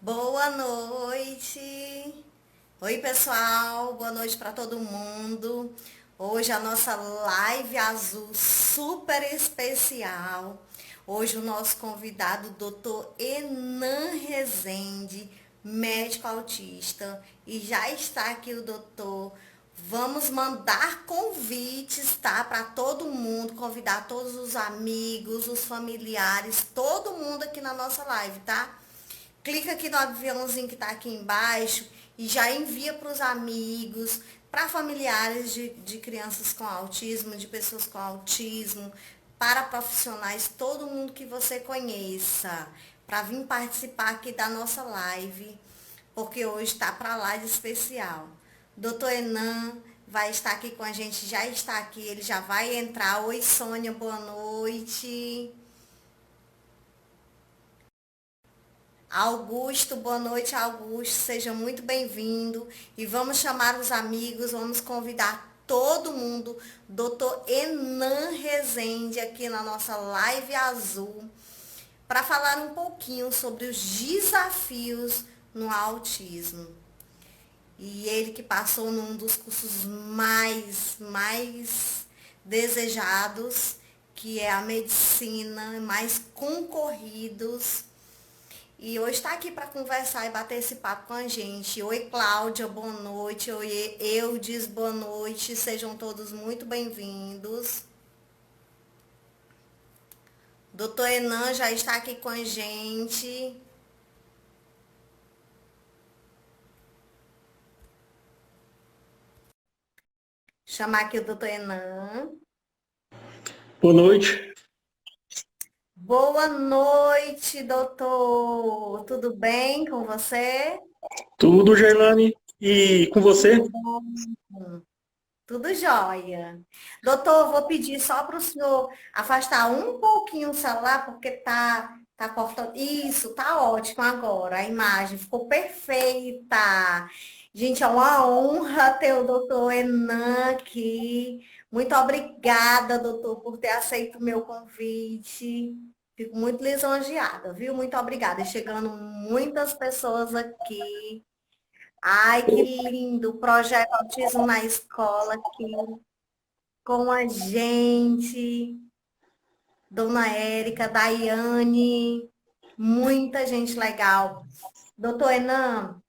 Boa noite. Oi, pessoal. Boa noite para todo mundo. Hoje a nossa live azul super especial. Hoje o nosso convidado, Dr. Enan Rezende, médico autista, e já está aqui o doutor. Vamos mandar convites, tá? Para todo mundo, convidar todos os amigos, os familiares, todo mundo aqui na nossa live, tá? Clica aqui no aviãozinho que está aqui embaixo e já envia para os amigos, para familiares de crianças com autismo, de pessoas com autismo, para profissionais, todo mundo que você conheça, para vir participar aqui da nossa live, porque hoje está para lá de especial. Doutor Enan vai estar aqui com a gente, já está aqui, ele já vai entrar. Oi, Sônia, boa noite. Augusto, boa noite, Augusto. Seja muito bem-vindo. E vamos chamar os amigos, vamos convidar todo mundo. Doutor Enan Rezende aqui na nossa live azul para falar um pouquinho sobre os desafios no autismo. E ele que passou num dos cursos mais desejados, que é a medicina, mais concorridos, e hoje está aqui para conversar e bater esse papo com a gente. Oi, Cláudia, boa noite. Oi, Eudes, boa noite. Sejam todos muito bem-vindos. Doutor Enan já está aqui com a gente. Chamar aqui o doutor Enan. Boa noite. Boa noite, doutor. Tudo bem com você? Tudo, Jailane? E com você? Que bom. Tudo jóia. Doutor, vou pedir só para o senhor afastar um pouquinho o celular, porque tá cortando. Isso, tá ótimo agora. A imagem ficou perfeita. Gente, é uma honra ter o doutor Enan aqui. Muito obrigada, doutor, por ter aceito o meu convite. Fico muito lisonjeada, viu? Muito obrigada. E chegando muitas pessoas aqui. Ai, que lindo! O projeto Autismo na Escola aqui com a gente, Dona Érica, Daiane, muita gente legal. Doutor Enan,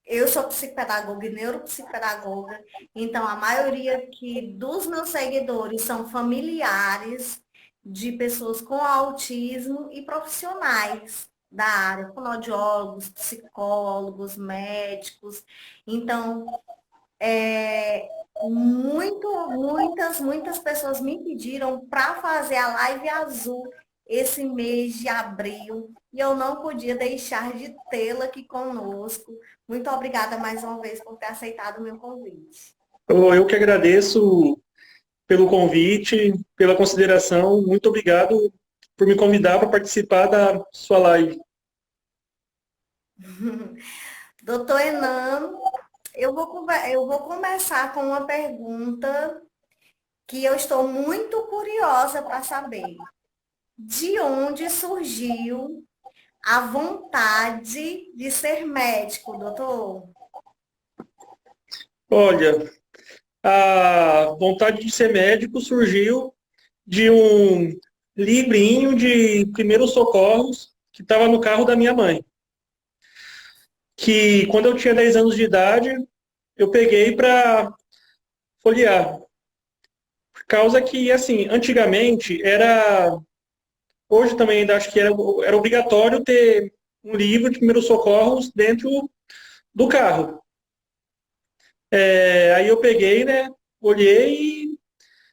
eu sou psicopedagoga e neuropsicopedagoga, então a maioria aqui dos meus seguidores são familiares de pessoas com autismo e profissionais da área, fonoaudiólogos, psicólogos, médicos. Então, muitas pessoas me pediram para fazer a live azul esse mês de abril e eu não podia deixar de tê-la aqui conosco. Muito obrigada mais uma vez por ter aceitado o meu convite. Eu que agradeço pelo convite, pela consideração. Muito obrigado por me convidar para participar da sua live. Doutor Enan, eu vou começar com uma pergunta que eu estou muito curiosa para saber. De onde surgiu a vontade de ser médico, doutor? Olha, a vontade de ser médico surgiu de um livrinho de primeiros socorros que estava no carro da minha mãe. Que quando eu tinha 10 anos de idade, eu peguei para folhear. Por causa que, assim, antigamente era. Hoje também ainda acho que era obrigatório ter um livro de primeiros socorros dentro do carro. Aí eu peguei, né, olhei e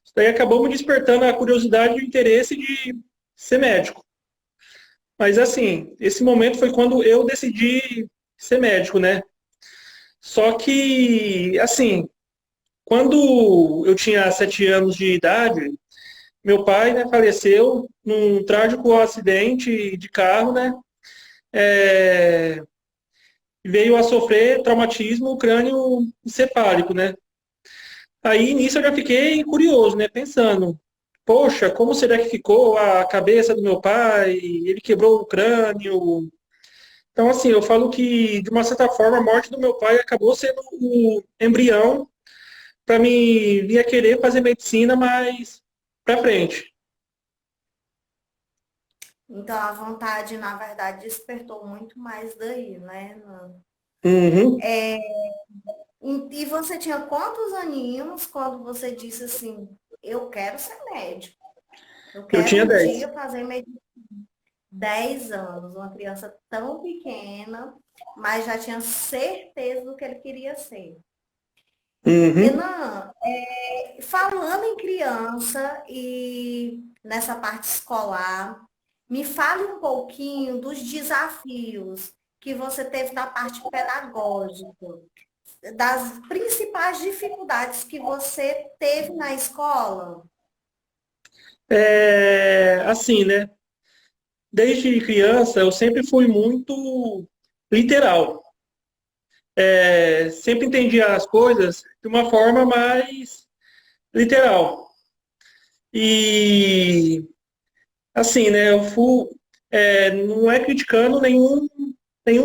isso daí acabou me despertando a curiosidade e o interesse de ser médico. Mas assim, esse momento foi quando eu decidi ser médico, né? Só que, assim, quando eu tinha 7 anos de idade, meu pai, né, faleceu num trágico acidente de carro, né? É, veio a sofrer traumatismo crânioencefálico, né? Aí nisso eu já fiquei curioso, né? Pensando, poxa, como será que ficou a cabeça do meu pai? Ele quebrou o crânio, Então, assim, eu falo que, de uma certa forma, a morte do meu pai acabou sendo o embrião para mim vir a querer fazer medicina mais para frente. Então a vontade, na verdade, despertou muito mais daí, né? Uhum. E você tinha quantos aninhos quando você disse assim, eu quero ser médico, eu Eu quero tinha um 10. dia fazer medicina? 10 anos, uma criança tão pequena, mas já tinha certeza do que ele queria ser. Uhum. Renan, falando em criança e nessa parte escolar, me fale um pouquinho dos desafios que você teve na parte pedagógica, das principais dificuldades que você teve na escola. Assim, né? Desde criança, eu sempre fui muito literal. Sempre entendia as coisas de uma forma mais literal. E, assim, né? Não é criticando nenhum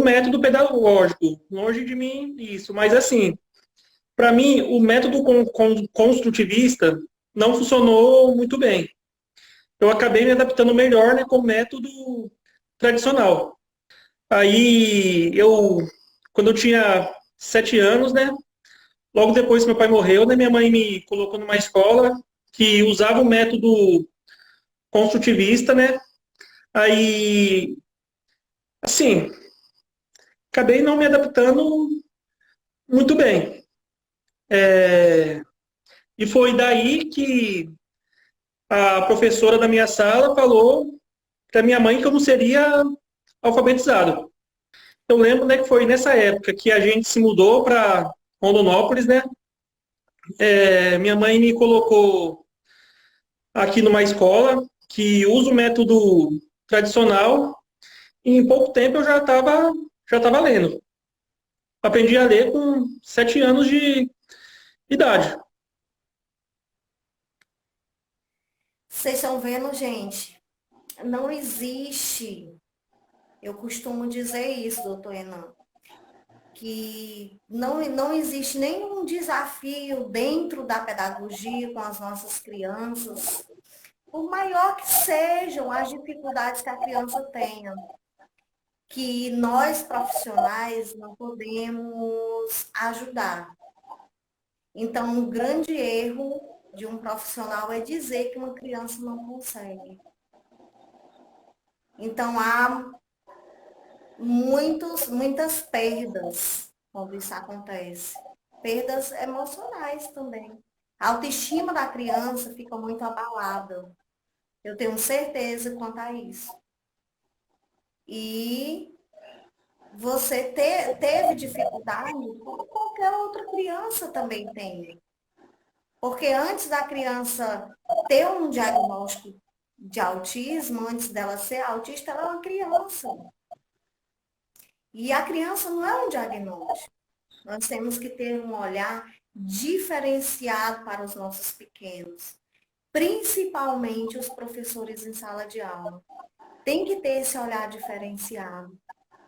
método pedagógico, longe de mim isso, mas, assim, para mim, o método construtivista não funcionou muito bem. Eu acabei me adaptando melhor, né, com o método tradicional. Aí, quando eu tinha 7 anos, né, logo depois que meu pai morreu, né, minha mãe me colocou numa escola que usava o método construtivista, né. Aí, assim, acabei não me adaptando muito bem. É, e foi daí que a professora da minha sala falou para minha mãe que eu não seria alfabetizado. Eu lembro, né, que foi nessa época que a gente se mudou para Rondonópolis, né? Minha mãe me colocou aqui numa escola que usa o método tradicional e em pouco tempo eu já tava lendo. Aprendi a ler com 7 anos de idade. Vocês estão vendo, gente? Não existe, eu costumo dizer isso, doutor Enan, que não existe nenhum desafio dentro da pedagogia com as nossas crianças, por maior que sejam as dificuldades que a criança tenha, que nós profissionais não podemos ajudar. Então, um grande erro de um profissional é dizer que uma criança não consegue. Então, há muitas perdas quando isso acontece. Perdas emocionais também. A autoestima da criança fica muito abalada. Eu tenho certeza quanto a isso. E você teve dificuldade, como qualquer outra criança também tem. Porque antes da criança ter um diagnóstico de autismo, antes dela ser autista, ela é uma criança. E a criança não é um diagnóstico. Nós temos que ter um olhar diferenciado para os nossos pequenos, principalmente os professores em sala de aula. Tem que ter esse olhar diferenciado,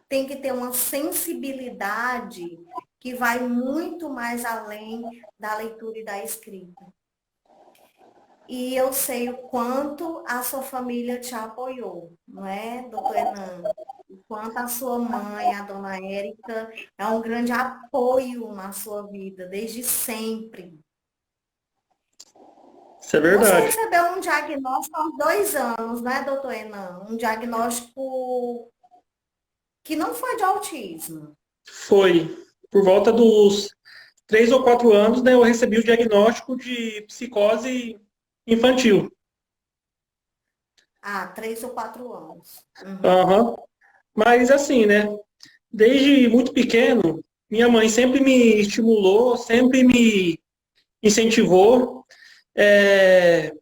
tem que ter uma sensibilidade que vai muito mais além da leitura e da escrita. E eu sei o quanto a sua família te apoiou, não é, doutor Enan? O quanto a sua mãe, a dona Érica, é um grande apoio na sua vida, desde sempre. Isso é Você verdade. recebeu um diagnóstico há 2 anos, né, doutor Enan? Um diagnóstico que não foi de autismo. Foi por volta dos 3 ou 4 anos, né, eu recebi o diagnóstico de psicose infantil. Ah, 3 ou 4 anos. Uhum. Aham. Mas assim, né? Desde muito pequeno, minha mãe sempre me estimulou, sempre me incentivou. É,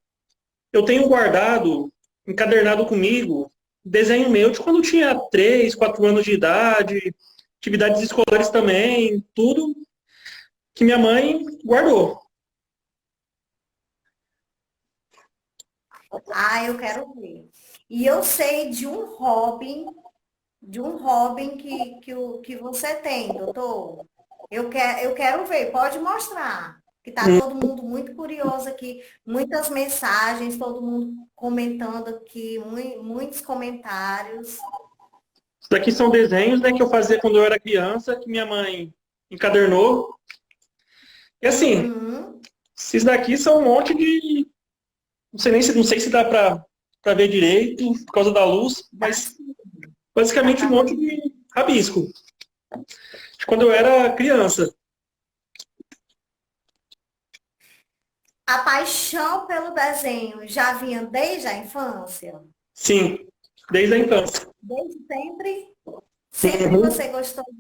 eu tenho guardado, encadernado comigo, desenho meu de quando eu tinha 3, 4 anos de idade, atividades escolares também, tudo que minha mãe guardou. Ah, eu quero ver. E eu sei de um hobby de um hobby que você tem, doutor. Eu quero ver, pode mostrar. Que está Hum, todo mundo muito curioso aqui, muitas mensagens, todo mundo comentando aqui, muitos comentários. Isso daqui são desenhos, né, que eu fazia quando eu era criança, que minha mãe encadernou. E assim, Uhum. esses daqui são um monte de. Não sei se dá para ver direito por causa da luz, Tá, mas dá basicamente um para monte ver. de rabisco. De quando eu era criança. A paixão pelo desenho já vinha desde a infância? Sim, desde a infância. Desde sempre? Sempre Uhum. você gostou de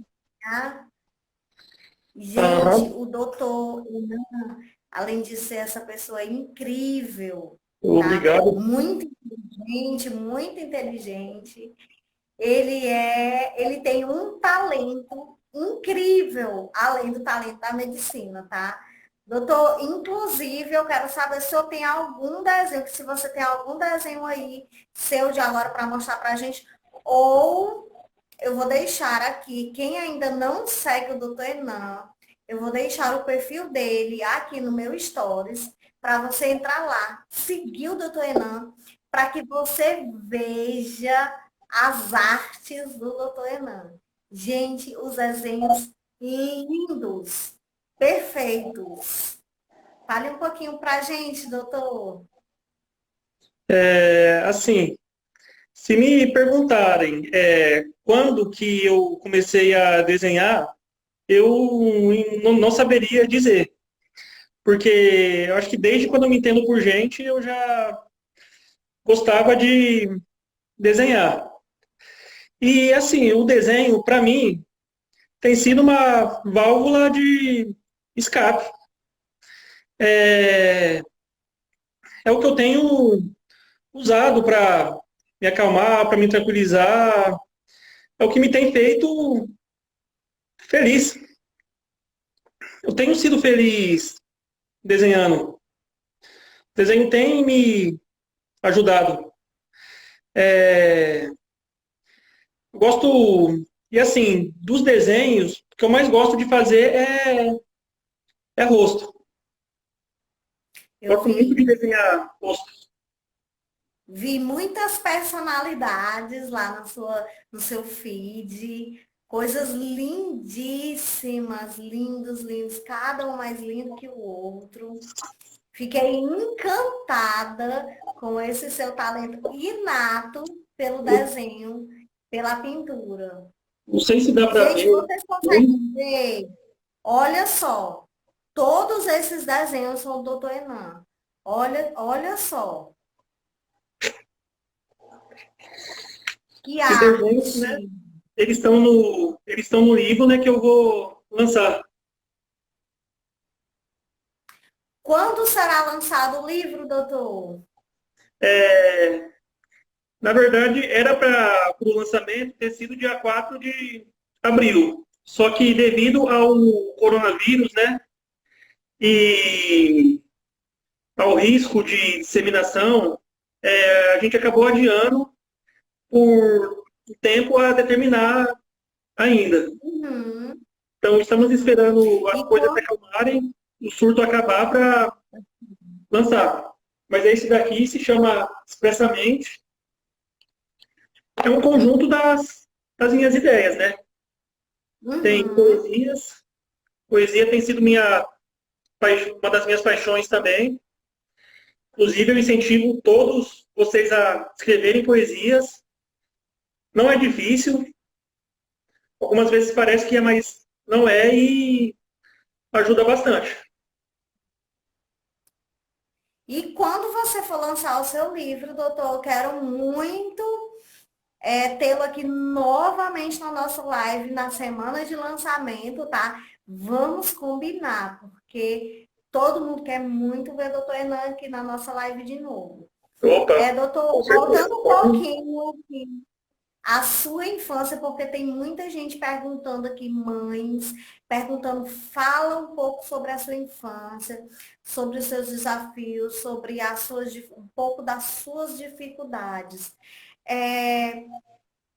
desenhar? Gente, Aham. o doutor, além de ser essa pessoa incrível, tá? Obrigado. Muito inteligente. Ele tem um talento incrível, além do talento da medicina, tá? Doutor, inclusive, eu quero saber se eu tenho algum desenho, que se você tem algum desenho aí seu de agora para mostrar para a gente, ou eu vou deixar aqui, quem ainda não segue o doutor Enan, eu vou deixar o perfil dele aqui no meu Stories, para você entrar lá, seguir o doutor Enan, para que você veja as artes do doutor Enan. Gente, os desenhos lindos, perfeitos. Fale um pouquinho para a gente, doutor. Assim, se me perguntarem quando que eu comecei a desenhar, eu não saberia dizer. Porque eu acho que desde quando eu me entendo por gente, eu já gostava de desenhar. E assim, o desenho, para mim, tem sido uma válvula de escape. É, é o que eu tenho usado para me acalmar, para me tranquilizar. É o que me tem feito feliz. Eu tenho sido feliz desenhando. O desenho tem me ajudado. É, eu gosto, e assim, dos desenhos, o que eu mais gosto de fazer é rosto. Eu Gosto muito de vi desenhar rosto. Vi muitas personalidades lá no seu feed, coisas lindíssimas, lindos, cada um mais lindo que o outro. Fiquei encantada com esse seu talento inato pelo desenho, pela pintura. Não sei se dá para Gente, ver. vocês conseguem ver? Olha só, todos esses desenhos são do Doutor Enan. Olha só, que Esses desenhos, né? arte! Eles estão no livro, né, que eu vou lançar. Quando será lançado o livro, doutor? É, na verdade, era para o lançamento ter sido dia 4 de abril. Só que devido ao coronavírus, né, e ao risco de disseminação, a gente acabou adiando por um tempo a determinar ainda. Uhum, Então, estamos uhum. esperando as E coisas se quando... acalmarem, o surto acabar para lançar. Mas esse daqui se chama Expressamente. É um conjunto das minhas ideias, né? Tem Uhum. poesias. Poesia tem sido uma das minhas paixões também. Inclusive, eu incentivo todos vocês a escreverem poesias. Não é difícil. Algumas vezes parece que é, mas não é e ajuda bastante. E quando você for lançar o seu livro, doutor, eu quero muito tê-lo aqui novamente na nossa live na semana de lançamento, tá? Vamos combinar, porque todo mundo quer muito ver o doutor Enan aqui na nossa live de novo. Opa, com Doutor, certeza. voltando um pouquinho a sua infância, porque tem muita gente perguntando aqui, mães, perguntando, fala um pouco sobre a sua infância, sobre os seus desafios, um pouco das suas dificuldades. É,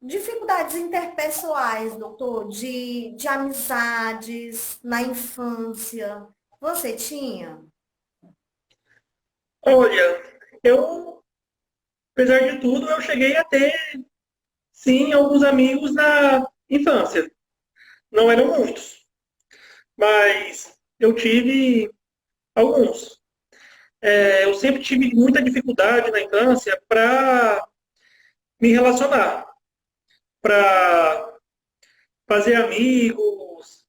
Dificuldades interpessoais, doutor, de amizades na infância. Você tinha? Olha, eu, apesar de tudo, eu cheguei a ter, sim, alguns amigos na infância. Não eram muitos, mas eu tive alguns. Eu sempre tive muita dificuldade na infância para me relacionar, para fazer amigos.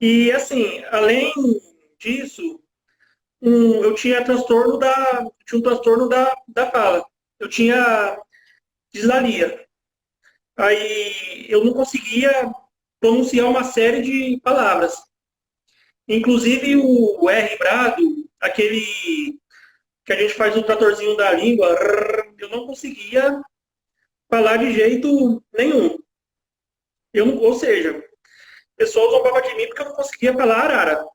E, assim, além disso, tinha um transtorno da fala. Eu tinha dislalia. Aí eu não conseguia pronunciar uma série de palavras. Inclusive o R brado, aquele que a gente faz no tratorzinho da língua, eu não conseguia falar de jeito nenhum. Ou seja, o pessoal zombava de mim porque eu não conseguia falar arara.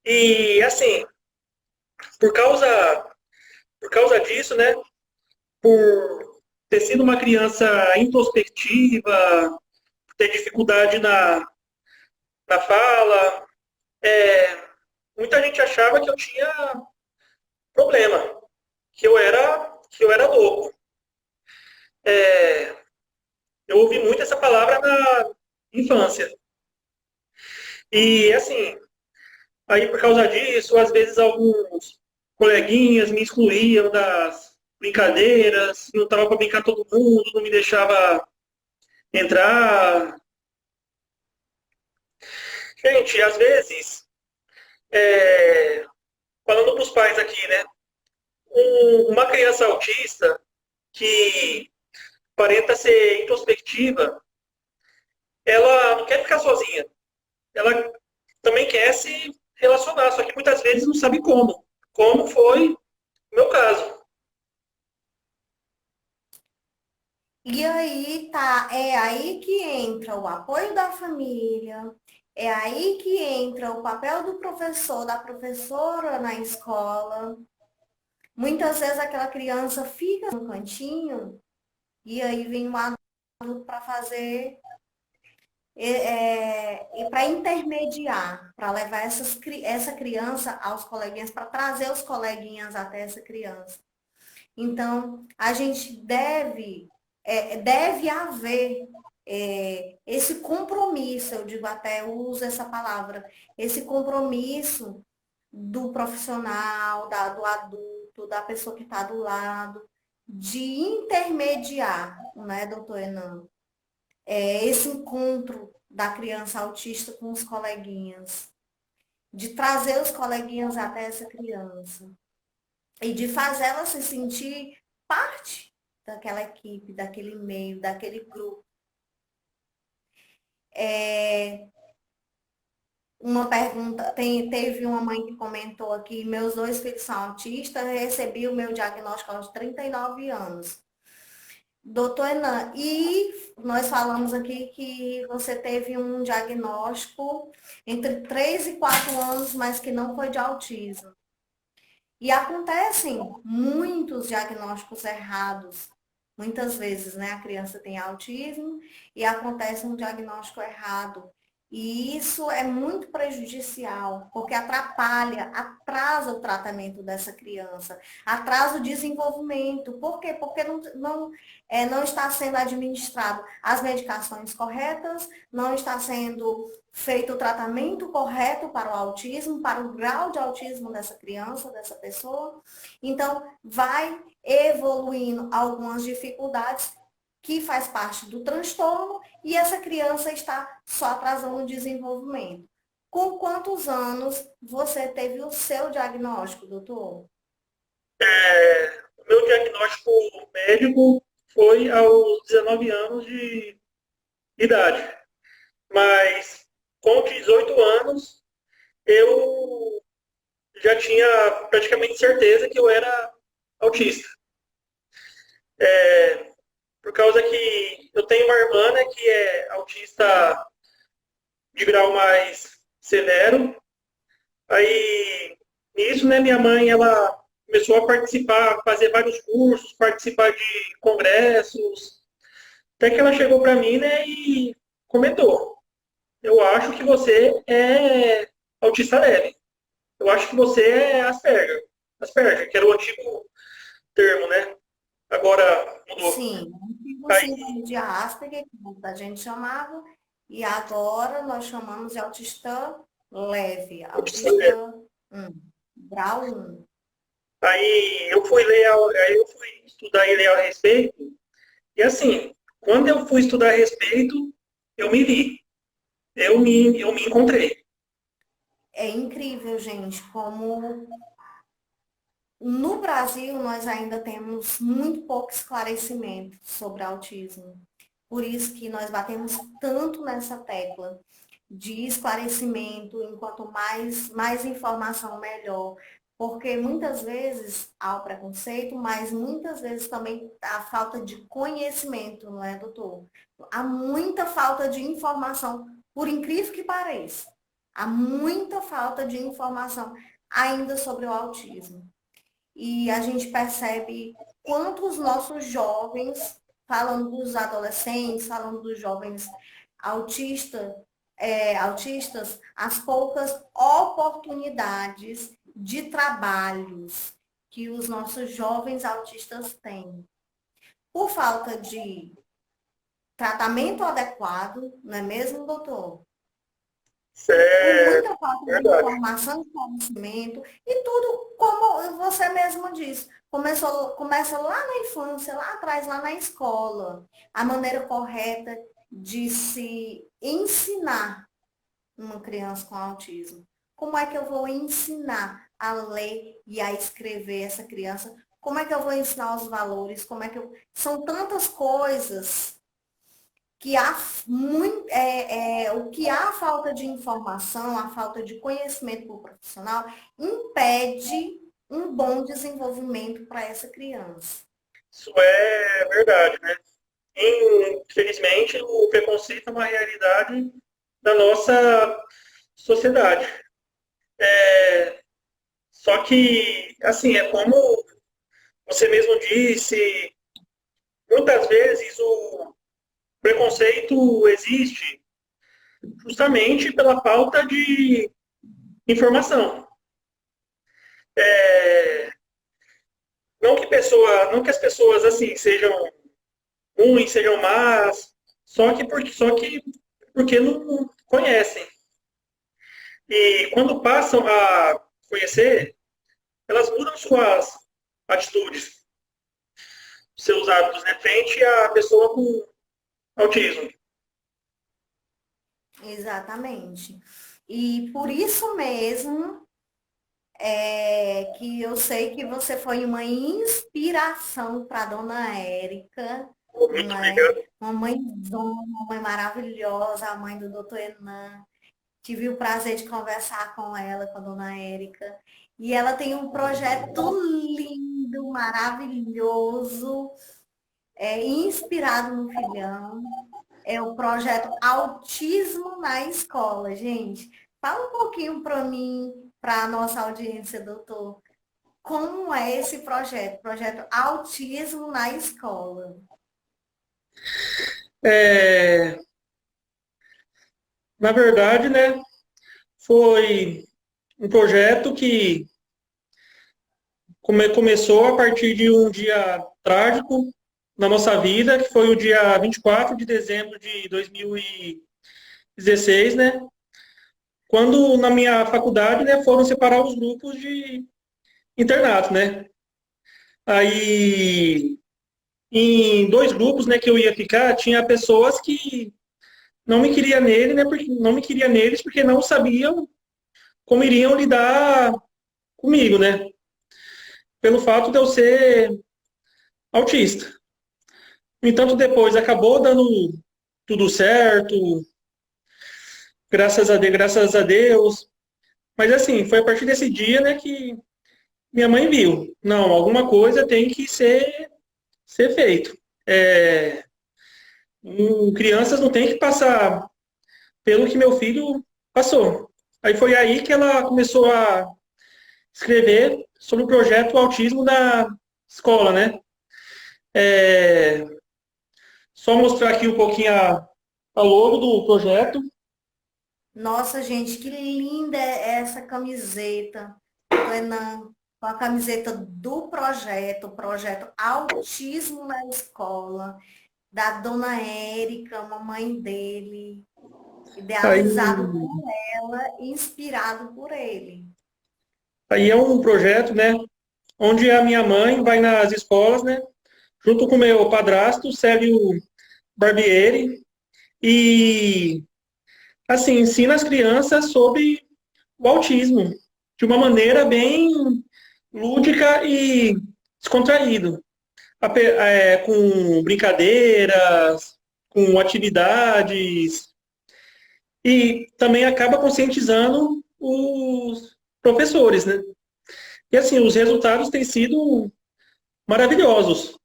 E assim, por causa, por causa disso, né, por ter sido uma criança introspectiva, ter dificuldade na fala, é, muita gente achava que eu tinha problema, que eu era louco. É, eu ouvi muito essa palavra na infância. E assim, aí por causa disso, às vezes alguns coleguinhas me excluíam das brincadeiras, não estava para brincar todo mundo, não me deixava entrar. Gente, às vezes, é, falando para os pais aqui, né? Uma criança autista que aparenta ser introspectiva, ela não quer ficar sozinha. Ela também quer se relacionar, só que muitas vezes não sabe como. Como foi o meu caso. E aí tá, é aí que entra o apoio da família, é aí que entra o papel do professor, da professora na escola. Muitas vezes aquela criança fica no cantinho e aí vem um adulto para fazer e para intermediar, para levar essa criança aos coleguinhas, para trazer os coleguinhas até essa criança. Então, a gente deve haver esse compromisso, eu digo até, eu uso essa palavra, esse compromisso do profissional, do adulto, da pessoa que está do lado, de intermediar, né, doutor Enan? Esse encontro da criança autista com os coleguinhas, de trazer os coleguinhas até essa criança e de fazer ela se sentir parte daquela equipe, daquele meio, daquele grupo. Uma pergunta, teve uma mãe que comentou aqui, meus dois filhos são autistas, eu recebi o meu diagnóstico aos 39 anos. Doutor Enan, e nós falamos aqui que você teve um diagnóstico entre 3 e 4 anos, mas que não foi de autismo. E acontecem muitos diagnósticos errados. Muitas vezes, né, a criança tem autismo e acontece um diagnóstico errado. E isso é muito prejudicial, porque atrapalha, atrasa o tratamento dessa criança, atrasa o desenvolvimento. Por quê? Porque não está sendo administrado as medicações corretas, não está sendo feito o tratamento correto para o autismo, para o grau de autismo dessa criança, dessa pessoa. Então, vai evoluindo algumas dificuldades que faz parte do transtorno e essa criança está só atrasando o desenvolvimento. Com quantos anos você teve o seu diagnóstico, doutor? O meu diagnóstico médico foi aos 19 anos de idade. Mas com 18 anos, eu já tinha praticamente certeza que eu era autista. Por causa que eu tenho uma irmã, né, que é autista de grau mais severo. Aí, nisso, né, minha mãe, ela começou a participar, fazer vários cursos, participar de congressos, até que ela chegou para mim, né, e comentou: eu acho que você é autista leve. Eu acho que você é Asperger. Asperger, que era o antigo termo, né? Agora mudou. Sim, o Aí, síndrome de Asperger, que a gente chamava, e agora nós chamamos de autista leve, autista leve. autista 1, grau 1. Aí eu fui estudar e ler a respeito. E assim, quando eu fui estudar a respeito, eu me vi. Eu me encontrei. É incrível, gente, como no Brasil nós ainda temos muito pouco esclarecimento sobre autismo. Por isso que nós batemos tanto nessa tecla de esclarecimento, enquanto mais informação, melhor. Porque muitas vezes há o preconceito, mas muitas vezes também a falta de conhecimento, não é, doutor? Há muita falta de informação, por incrível que pareça. Há muita falta de informação ainda sobre o autismo. E a gente percebe quanto os nossos jovens, falando dos adolescentes, falando dos jovens autistas, autistas, as poucas oportunidades de trabalhos que os nossos jovens autistas têm. Por falta de tratamento adequado, não é mesmo, doutor? Isso Por é muita falta de verdade. informação, de conhecimento, e tudo, como você mesmo disse, começa lá na infância, lá atrás, lá na escola, a maneira correta de se ensinar uma criança com autismo. Como é que eu vou ensinar a ler e a escrever essa criança? Como é que eu vou ensinar os valores? Como é que eu... São tantas coisas que há o que há falta de informação, a falta de conhecimento do profissional, impede um bom desenvolvimento para essa criança. Isso é verdade, né? Infelizmente, o preconceito é uma realidade da nossa sociedade. Só que, assim, é como você mesmo disse, muitas vezes o preconceito existe justamente pela falta de informação. É, não que as pessoas assim sejam ruins, sejam más, só que porque não conhecem. E quando passam a conhecer, elas mudam suas atitudes, seus hábitos, né, frente à pessoa com autismo. Exatamente. E por isso mesmo que eu sei que você foi uma inspiração para a dona Érica, Muito né? obrigado. Uma mãezona, uma mãe maravilhosa, a mãe do doutor Enan. Tive o prazer de conversar com ela, com a dona Érica. E ela tem um projeto lindo, maravilhoso, inspirado no filhão. É o projeto Autismo na Escola, gente. Fala um pouquinho para mim, para a nossa audiência, doutor. Como é esse projeto? Projeto Autismo na Escola. É, na verdade, né, foi um projeto que começou a partir de um dia trágico na nossa vida, que foi o dia 24 de dezembro de 2016, né? Quando na minha faculdade, né, foram separar os grupos de internato, né? Aí, em dois grupos, né, que eu ia ficar, tinha pessoas que não me queria nele, né, porque não me queria neles porque não sabiam como iriam lidar comigo, né? Pelo fato de eu ser autista. No entanto, depois acabou dando tudo certo, graças a Deus. Mas assim, foi a partir desse dia, né, que minha mãe viu. Não, alguma coisa tem que ser feito. É, crianças não têm que passar pelo que meu filho passou. Aí foi aí que ela começou a escrever sobre o projeto Autismo da escola, né? É, só mostrar aqui um pouquinho a logo do projeto. Nossa, gente, que linda é essa camiseta. Doutor Enan, com a camiseta do projeto, o projeto Autismo na Escola, da dona Érica, mamãe dele, Aí, idealizado por ela e inspirado por ele. aí é um projeto, né, onde a minha mãe vai nas escolas, né, junto com o meu padrasto, Célio Barbieri, e, assim, ensina as crianças sobre o autismo, de uma maneira bem lúdica e descontraído, com brincadeiras, com atividades, e também acaba conscientizando os professores, né? E assim, os resultados têm sido maravilhosos.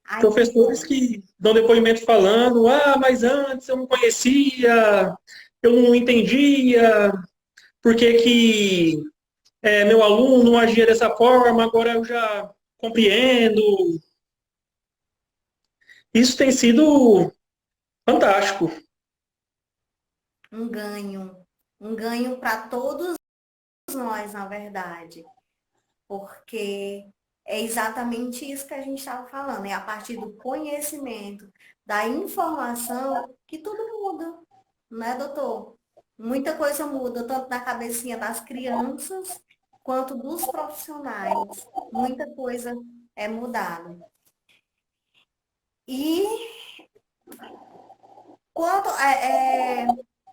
Ai, que Professores bom. que dão depoimento falando, mas antes eu não conhecia, eu não entendia por que que meu aluno agia dessa forma, agora eu já compreendo. Isso tem sido fantástico. Um ganho. Um ganho para todos nós, na verdade. Porque é exatamente isso que a gente estava falando. É a partir do conhecimento, da informação, que tudo muda, né, doutor? Muita coisa muda, tanto na cabecinha das crianças quanto dos profissionais. Muita coisa é mudada. E quanto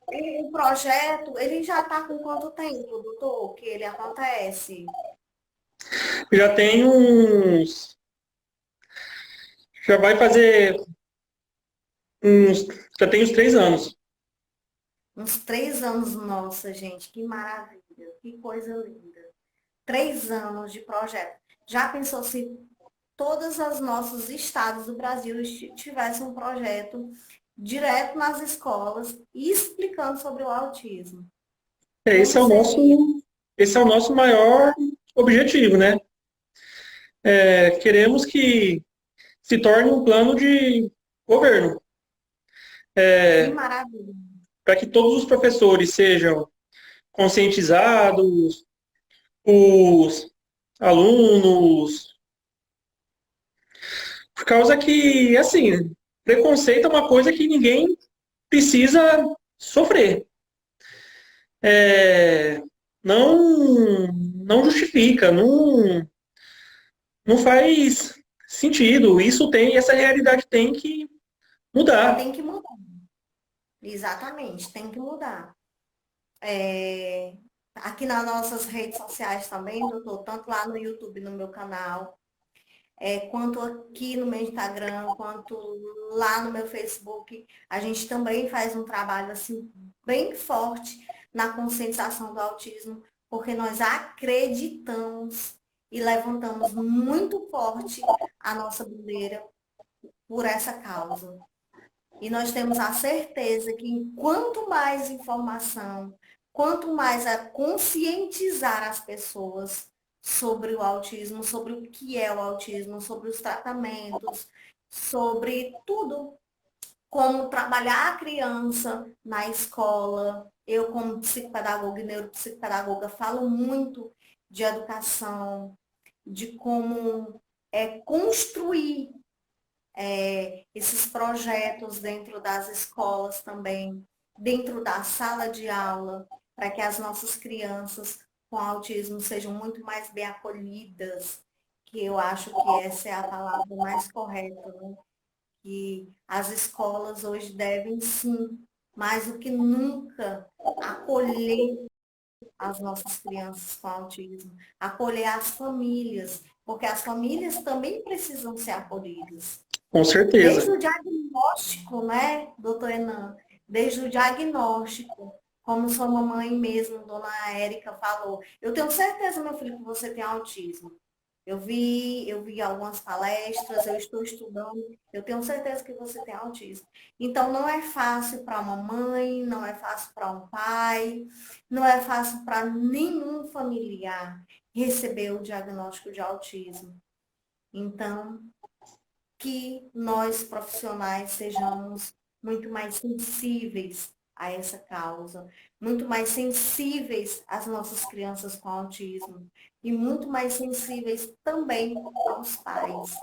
o projeto, ele já está com quanto tempo, doutor, que ele acontece? Já tem uns. Já vai fazer uns. Já tem uns 3 anos. Uns 3 anos, nossa, gente, que maravilha, que coisa linda. 3 anos de projeto. Já pensou se todos os nossos estados do Brasil tivessem um projeto direto nas escolas explicando sobre o autismo? Esse Como é o seria? nosso, esse é o nosso maior objetivo, né? Queremos que se torne um plano de governo, Que maravilha. para que todos os professores sejam conscientizados, os alunos, por causa que, assim, preconceito é uma coisa que ninguém precisa sofrer. É, não justifica, não faz sentido. Essa realidade tem que mudar. Tem que mudar. Exatamente, tem que mudar. Aqui nas nossas redes sociais também, doutor, tanto lá no YouTube, no meu canal, quanto aqui no meu Instagram, quanto lá no meu Facebook, a gente também faz um trabalho assim bem forte na conscientização do autismo, porque nós acreditamos e levantamos muito forte a nossa bandeira por essa causa. E nós temos a certeza que quanto mais informação, quanto mais a conscientizar as pessoas sobre o autismo, sobre o que é o autismo, sobre os tratamentos, sobre tudo, como trabalhar a criança na escola. Eu, como psicopedagoga e neuropsicopedagoga, falo muito de educação, de como construir esses projetos dentro das escolas também, dentro da sala de aula, para que as nossas crianças com autismo sejam muito mais bem acolhidas, que eu acho que essa é a palavra mais correta, né? Que as escolas hoje devem sim, mais do que nunca, acolher as nossas crianças com autismo, acolher as famílias, porque as famílias também precisam ser acolhidas. Com certeza. Desde o diagnóstico, né, doutor Enan? Desde o diagnóstico, como sua mamãe mesmo, dona Érica, falou. Eu tenho certeza, meu filho, que você tem autismo. Eu vi algumas palestras, eu estou estudando, eu tenho certeza que você tem autismo. Então, não é fácil para uma mãe, não é fácil para um pai, não é fácil para nenhum familiar receber o diagnóstico de autismo. Então, que nós profissionais sejamos muito mais sensíveis a essa causa, muito mais sensíveis às nossas crianças com autismo e muito mais sensíveis também aos pais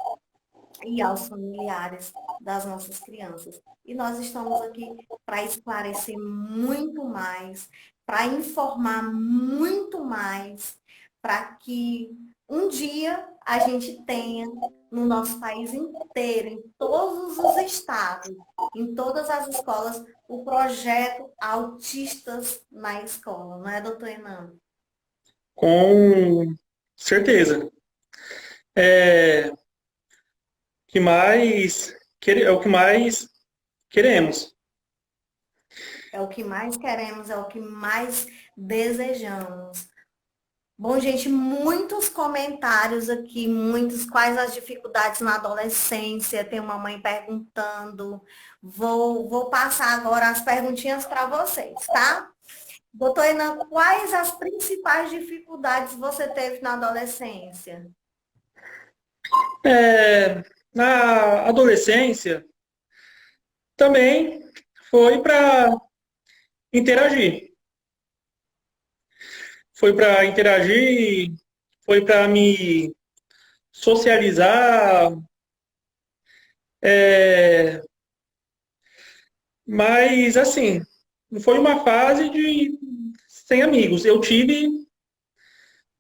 e aos familiares das nossas crianças. E nós estamos aqui para esclarecer muito mais, para informar muito mais, para que um dia a gente tenha no nosso país inteiro, em todos os estados, em todas as escolas, o projeto Autistas na Escola, não é, doutor Enan? Com certeza. É, é o que mais queremos. É o que mais queremos, é o que mais desejamos. Bom, gente, muitos comentários aqui, muitos, quais as dificuldades na adolescência, tem uma mãe perguntando. Vou passar agora as perguntinhas para vocês, tá? Doutor Enan, quais as principais dificuldades você teve na adolescência? É, na adolescência, também foi para interagir. Foi para interagir, foi para me socializar, é, mas assim, não foi uma fase de sem amigos. Eu tive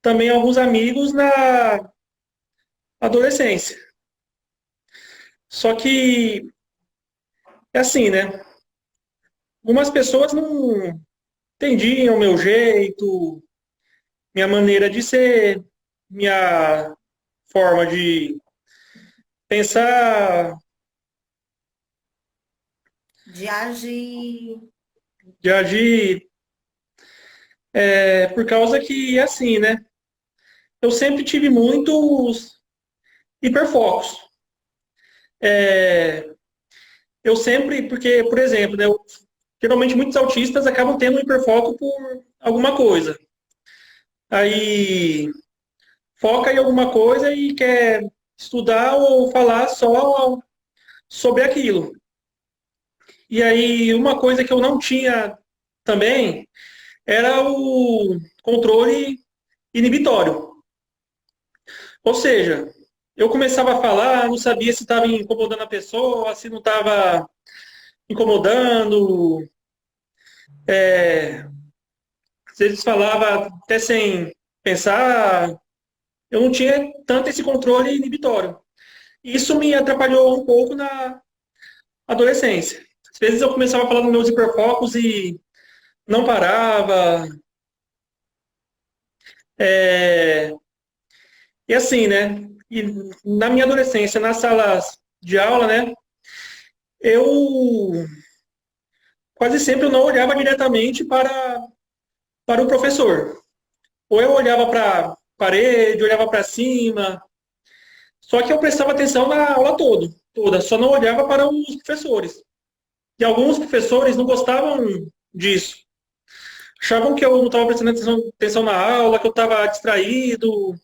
também alguns amigos na adolescência. Só que é assim, né? Algumas pessoas não entendiam o meu jeito, minha maneira de ser, minha forma de pensar, De agir. de agir, por causa que, assim, né? Eu sempre tive muitos hiperfocos. É, eu sempre, porque, por exemplo, né, geralmente muitos autistas acabam tendo um hiperfoco por alguma coisa. Aí foca em alguma coisa e quer estudar ou falar só sobre aquilo. E aí, uma coisa que eu não tinha também era o controle inibitório. Ou seja, eu começava a falar, não sabia se estava incomodando a pessoa, se não estava incomodando. É, às vezes falava até sem pensar. Eu não tinha tanto esse controle inibitório. Isso me atrapalhou um pouco na adolescência. Às vezes eu começava a falar nos meus hiperfocos e não parava. É, e assim, né? E na minha adolescência, nas salas de aula, né? Eu quase sempre eu não olhava diretamente para o professor. Ou eu olhava para a parede, olhava para cima. Só que eu prestava atenção na aula toda, só não olhava para os professores. E alguns professores não gostavam disso. Achavam que eu não estava prestando atenção na aula, que eu estava distraído.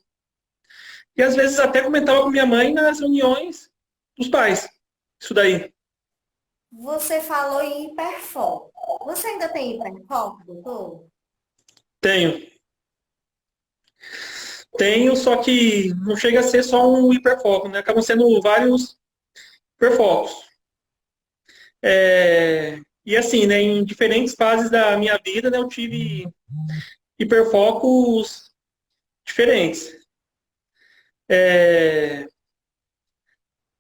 E às vezes até comentava com minha mãe nas reuniões dos pais. Isso daí. Você falou em hiperfoco. Você ainda tem hiperfoco, doutor? Tenho. Tenho, só que não chega a ser só um hiperfoco, né? Acabam sendo vários hiperfocos. E assim, né, em diferentes fases da minha vida, né, eu tive hiperfocos diferentes. É,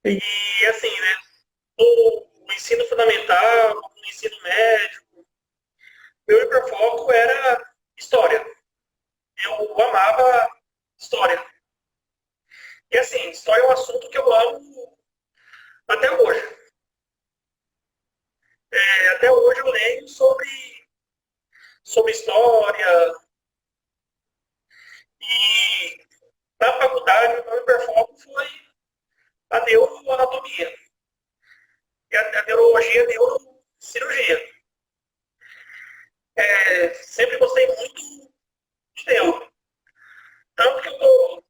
e assim, né, no ensino fundamental, no ensino médio, meu hiperfoco era história. Eu amava história. E assim, história é um assunto que eu amo até hoje. Até hoje eu leio sobre história e na faculdade e a neurologia é neurocirurgia. Sempre gostei muito de neuro. Tanto que eu tô,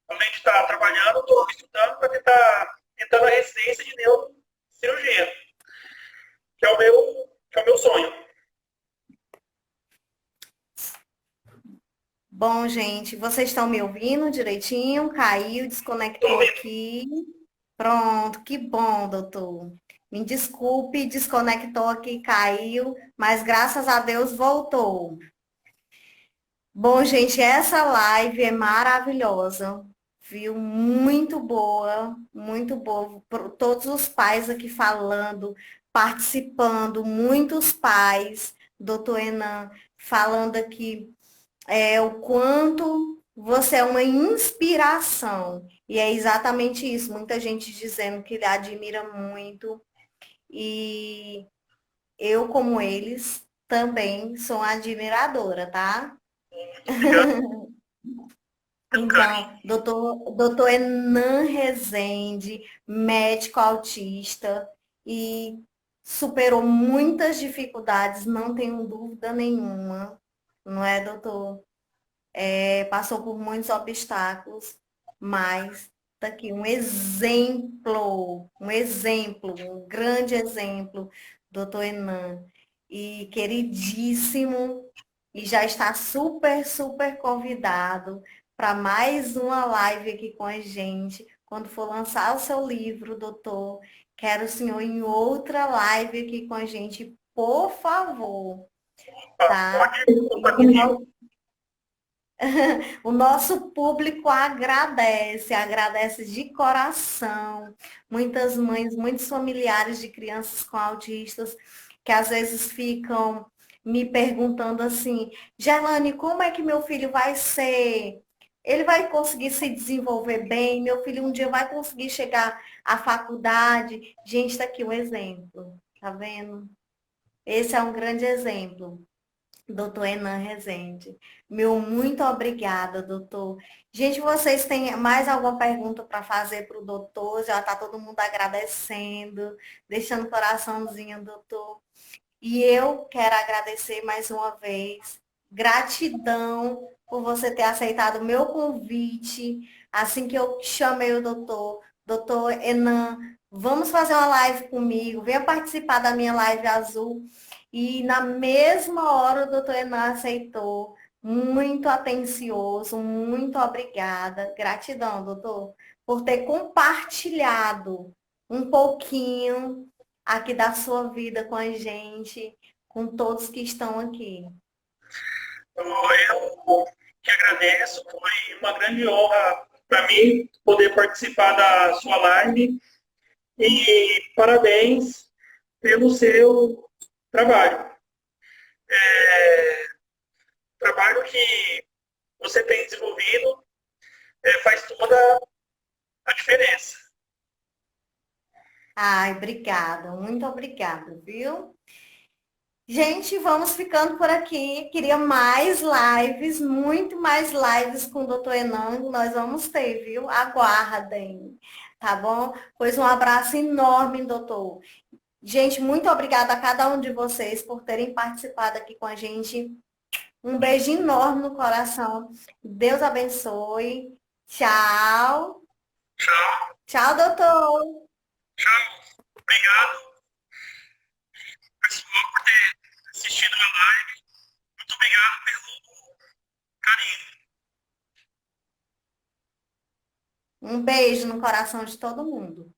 quando a gente está trabalhando, estou estudando para tentar tentando a residência de neurocirurgia, que é o meu sonho. Bom, gente, vocês estão me ouvindo direitinho? Caiu, Estou desconectou ouvindo. aqui. Pronto, que bom, doutor. Me desculpe, desconectou aqui, caiu, mas graças a Deus voltou. Bom, gente, essa live é maravilhosa, viu? Muito boa. Todos os pais aqui falando, participando, muitos pais, doutor Enan, falando aqui o quanto você é uma inspiração. E é exatamente isso. Muita gente dizendo que ele admira muito. E eu, como eles, também sou uma admiradora, tá? Muito obrigado pelo carinho. Então, doutor Enan Rezende, médico autista, e superou muitas dificuldades, não tenho dúvida nenhuma, não é, doutor? Passou por muitos obstáculos, mas tá aqui um grande exemplo, doutor Enan, e queridíssimo, e já está super convidado para mais uma live aqui com a gente. Quando for lançar o seu livro, doutor, quero o senhor em outra live aqui com a gente, por favor, tá? Pode contar E comigo. o nosso público agradece de coração. Muitas mães, muitos familiares de crianças com autistas que às vezes ficam me perguntando assim: Gelane, como é que meu filho vai ser? Ele vai conseguir se desenvolver bem? Meu filho um dia vai conseguir chegar à faculdade? Gente, está aqui um exemplo, tá vendo? Esse é um grande exemplo. Doutor Enan Rezende. Meu muito obrigada, doutor. Gente, vocês têm mais alguma pergunta para fazer para o doutor? Já está todo mundo agradecendo, deixando coraçãozinho, doutor. E eu quero agradecer mais uma vez. Gratidão por você ter aceitado o meu convite. Assim que eu chamei o doutor Enan, vamos fazer uma live comigo. Venha participar da minha live azul. E na mesma hora o doutor Enan aceitou. Muito atencioso, muito obrigada. Gratidão, doutor, por ter compartilhado um pouquinho aqui da sua vida com a gente, com todos que estão aqui. Eu que agradeço, foi uma grande honra para mim poder participar da sua live e parabéns pelo seu trabalho. Trabalho que você tem desenvolvido faz toda a diferença. Ai, obrigada, muito obrigada, viu? Gente, vamos ficando por aqui. Queria mais lives, muito mais lives com o doutor Enan, nós vamos ter, viu? Aguardem, tá bom? Pois um abraço enorme, doutor. Gente, muito obrigada a cada um de vocês por terem participado aqui com a gente. Um beijo enorme no coração. Deus abençoe. Tchau. Tchau, Tchau, doutor. tchau. Obrigado, pessoal, por ter assistido a live. Muito obrigado pelo carinho. Um beijo no coração de todo mundo.